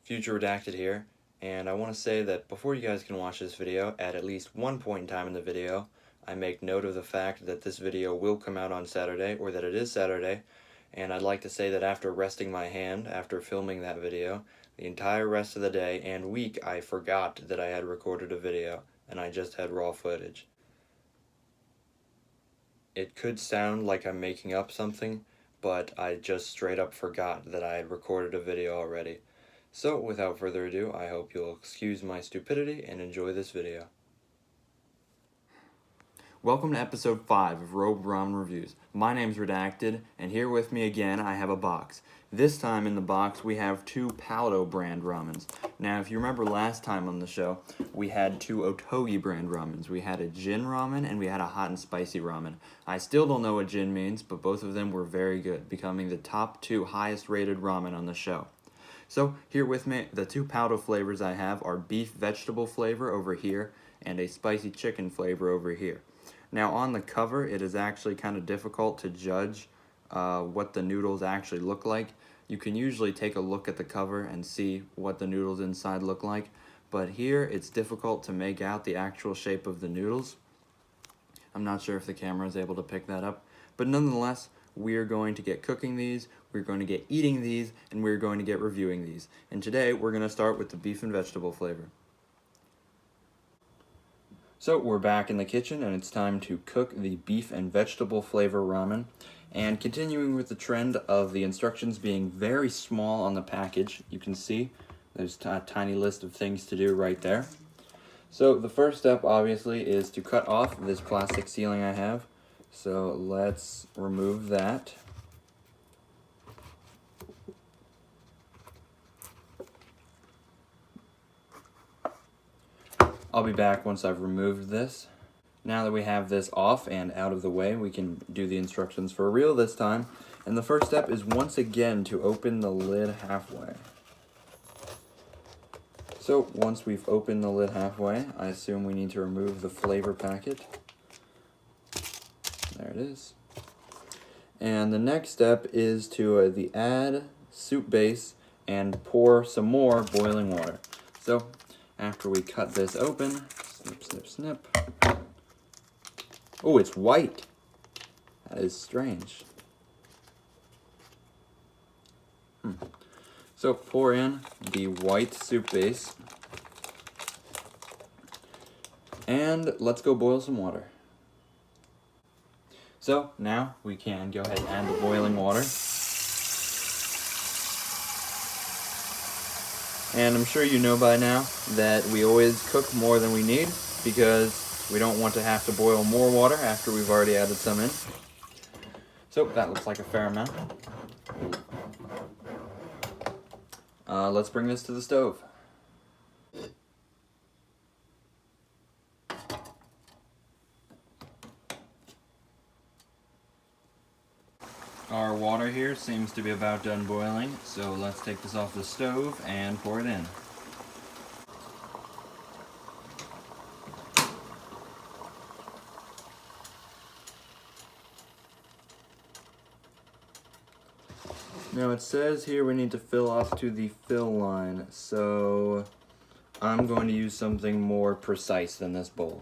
Future Redacted here, and I want to say that before you guys can watch this video, at least one point in time in the video, I make note of the fact that this video will come out on Saturday, or that it is Saturday, and I'd like to say that after resting my hand, after filming that video, the entire rest of the day and week I forgot that I had recorded a video, and I just had raw footage. It could sound like I'm making up something, but I just straight up forgot that I had recorded a video already. So, without further ado, I hope you'll excuse my stupidity and enjoy this video. Welcome to episode 5 of Rogue Ramen Reviews. My name's Redacted, and here with me again I have a box. This time in the box we have 2 Palo brand ramens. Now if you remember last time on the show, we had 2 Otogi brand ramens. We had a Jin ramen and we had a hot and spicy ramen. I still don't know what Jin means, but both of them were very good, becoming the top 2 highest rated ramen on the show. So here with me, the 2 Palo flavors I have are beef vegetable flavor over here and a spicy chicken flavor over here. Now on the cover, it is actually kind of difficult to judge what the noodles actually look like. You can usually take a look at the cover and see what the noodles inside look like, but here it's difficult to make out the actual shape of the noodles. I'm not sure if the camera is able to pick that up, but nonetheless, we're going to get cooking these, we're going to get eating these, and we're going to get reviewing these. And today, we're going to start with the beef and vegetable flavor. So, we're back in the kitchen, and it's time to cook the beef and vegetable flavor ramen. And continuing with the trend of the instructions being very small on the package, you can see there's a tiny list of things to do right there. So, the first step, obviously, is to cut off this plastic sealing I have. So let's remove that. I'll be back once I've removed this. Now that we have this off and out of the way, we can do the instructions for real this time. And the first step is once again to open the lid halfway. So once we've opened the lid halfway, I assume we need to remove the flavor packet. There it is. And the next step is to add soup base and pour some more boiling water. So after we cut this open, snip, snip, snip. Oh, it's white. That is strange. So pour in the white soup base. And let's go boil some water. So now we can go ahead and add the boiling water. And I'm sure you know by now that we always cook more than we need because we don't want to have to boil more water after we've already added some in. So that looks like a fair amount. Let's bring this to the stove. Our water here seems to be about done boiling, so let's take this off the stove and pour it in. Now it says here we need to fill up to the fill line, so I'm going to use something more precise than this bowl.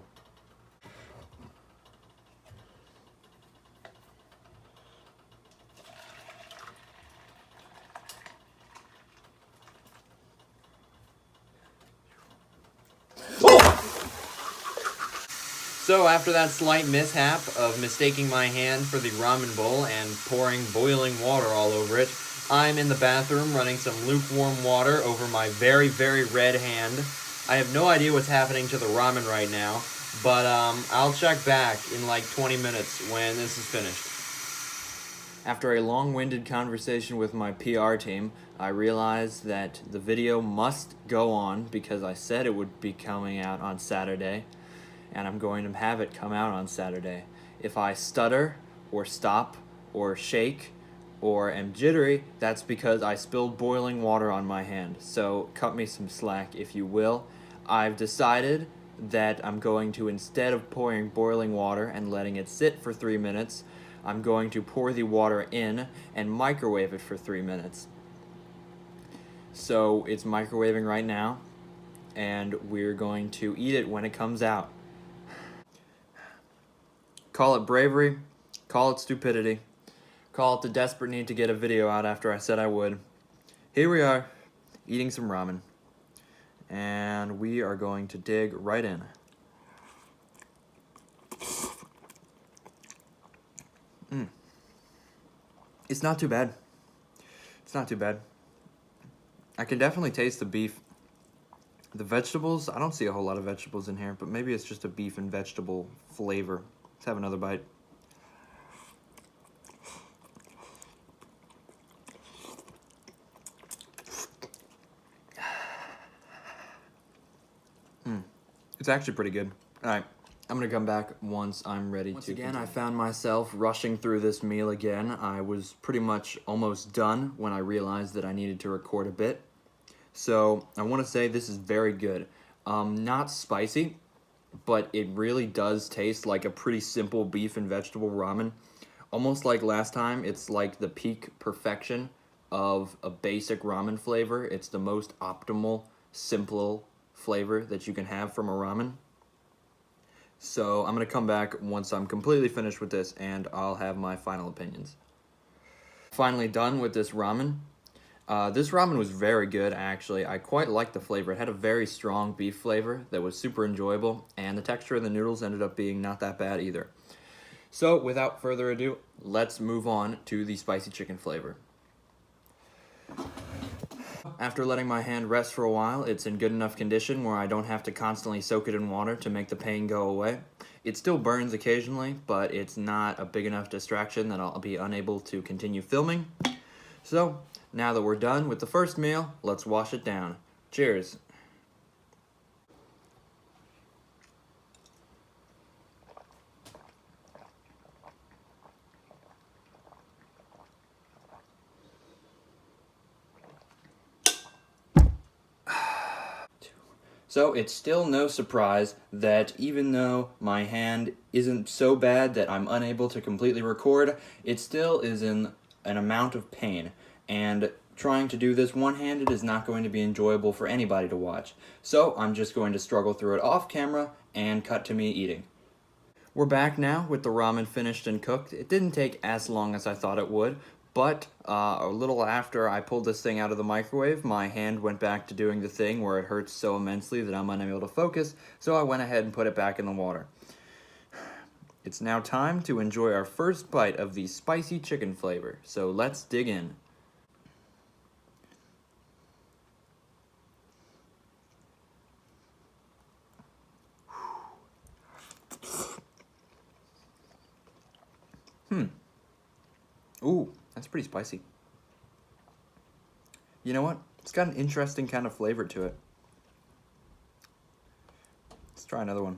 So after that slight mishap of mistaking my hand for the ramen bowl and pouring boiling water all over it, I'm in the bathroom running some lukewarm water over my very, very red hand. I have no idea what's happening to the ramen right now, but I'll check back in like 20 minutes when this is finished. After a long-winded conversation with my PR team, I realized that the video must go on because I said it would be coming out on Saturday, and I'm going to have it come out on Saturday. If I stutter, or stop, or shake, or am jittery, that's because I spilled boiling water on my hand. So cut me some slack if you will. I've decided that I'm going to, instead of pouring boiling water and letting it sit for 3 minutes, I'm going to pour the water in and microwave it for 3 minutes. So it's microwaving right now, and we're going to eat it when it comes out. Call it bravery, call it stupidity, call it the desperate need to get a video out after I said I would. Here we are, eating some ramen. And we are going to dig right in. It's not too bad. It's not too bad. I can definitely taste the beef. The vegetables, I don't see a whole lot of vegetables in here, but maybe it's just a beef and vegetable flavor. Let's have another bite. It's actually pretty good. All right, I'm gonna come back once I'm ready to. Once again, I found myself rushing through this meal again. I was pretty much almost done when I realized that I needed to record a bit. So I want to say this is very good. Not spicy, but it really does taste like a pretty simple beef and vegetable ramen. Almost like last time, it's like the peak perfection of a basic ramen flavor. It's the most optimal, simple flavor that you can have from a ramen. So I'm going to come back once I'm completely finished with this, and I'll have my final opinions. Finally done with this ramen. This ramen was very good, actually. I quite liked the flavor. It had a very strong beef flavor that was super enjoyable, and the texture of the noodles ended up being not that bad either. So, without further ado, let's move on to the spicy chicken flavor. After letting my hand rest for a while, it's in good enough condition where I don't have to constantly soak it in water to make the pain go away. It still burns occasionally, but it's not a big enough distraction that I'll be unable to continue filming. So, now that we're done with the first meal, let's wash it down. Cheers. So it's still no surprise that even though my hand isn't so bad that I'm unable to completely record, it still is in an amount of pain. And trying to do this one-handed is not going to be enjoyable for anybody to watch. So I'm just going to struggle through it off camera and cut to me eating. We're back now with the ramen finished and cooked. It didn't take as long as I thought it would, but a little after I pulled this thing out of the microwave, my hand went back to doing the thing where it hurts so immensely that I'm unable to focus, so I went ahead and put it back in the water. It's now time to enjoy our first bite of the spicy chicken flavor, so let's dig in. Ooh, that's pretty spicy. You know what? It's got an interesting kind of flavor to it. Let's try another one.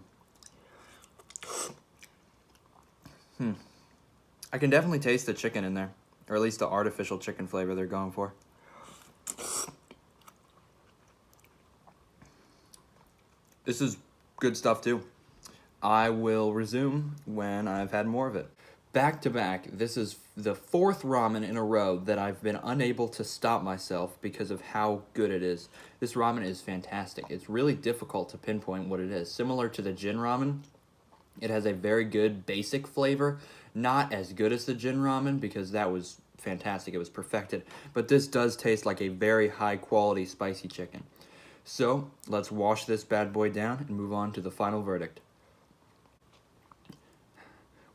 I can definitely taste the chicken in there, or at least the artificial chicken flavor they're going for. This is good stuff too. I will resume when I've had more of it. Back to back, this is the fourth ramen in a row that I've been unable to stop myself because of how good it is. This ramen is fantastic. It's really difficult to pinpoint what it is. Similar to the Jin ramen, it has a very good basic flavor. Not as good as the Jin ramen because that was fantastic. It was perfected. But this does taste like a very high quality spicy chicken. So let's wash this bad boy down and move on to the final verdict.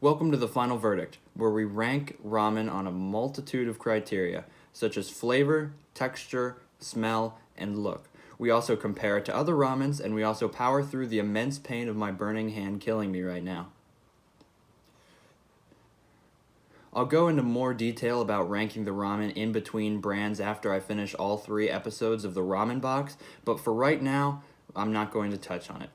Welcome to the final verdict, where we rank ramen on a multitude of criteria, such as flavor, texture, smell, and look. We also compare it to other ramens, and we also power through the immense pain of my burning hand killing me right now. I'll go into more detail about ranking the ramen in between brands after I finish all 3 episodes of the Ramen Box, but for right now, I'm not going to touch on it.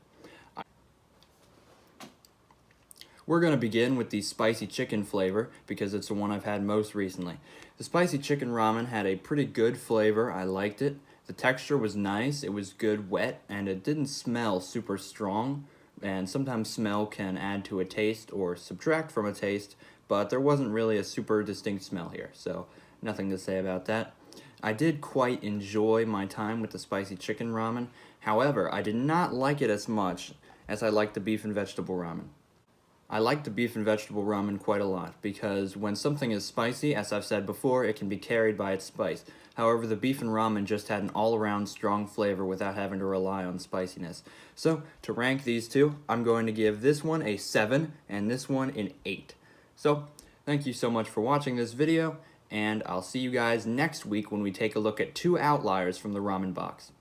We're going to begin with the spicy chicken flavor because it's the one I've had most recently. The spicy chicken ramen had a pretty good flavor. I liked it. The texture was nice. It was good wet, and it didn't smell super strong. And sometimes smell can add to a taste or subtract from a taste, but there wasn't really a super distinct smell here, so nothing to say about that. I did quite enjoy my time with the spicy chicken ramen. However, I did not like it as much as I liked the beef and vegetable ramen. I like the beef and vegetable ramen quite a lot because when something is spicy, as I've said before, it can be carried by its spice. However, the beef and ramen just had an all-around strong flavor without having to rely on spiciness. So, to rank these two, I'm going to give this one a 7 and this one an 8. So, thank you so much for watching this video, and I'll see you guys next week when we take a look at 2 outliers from the ramen box.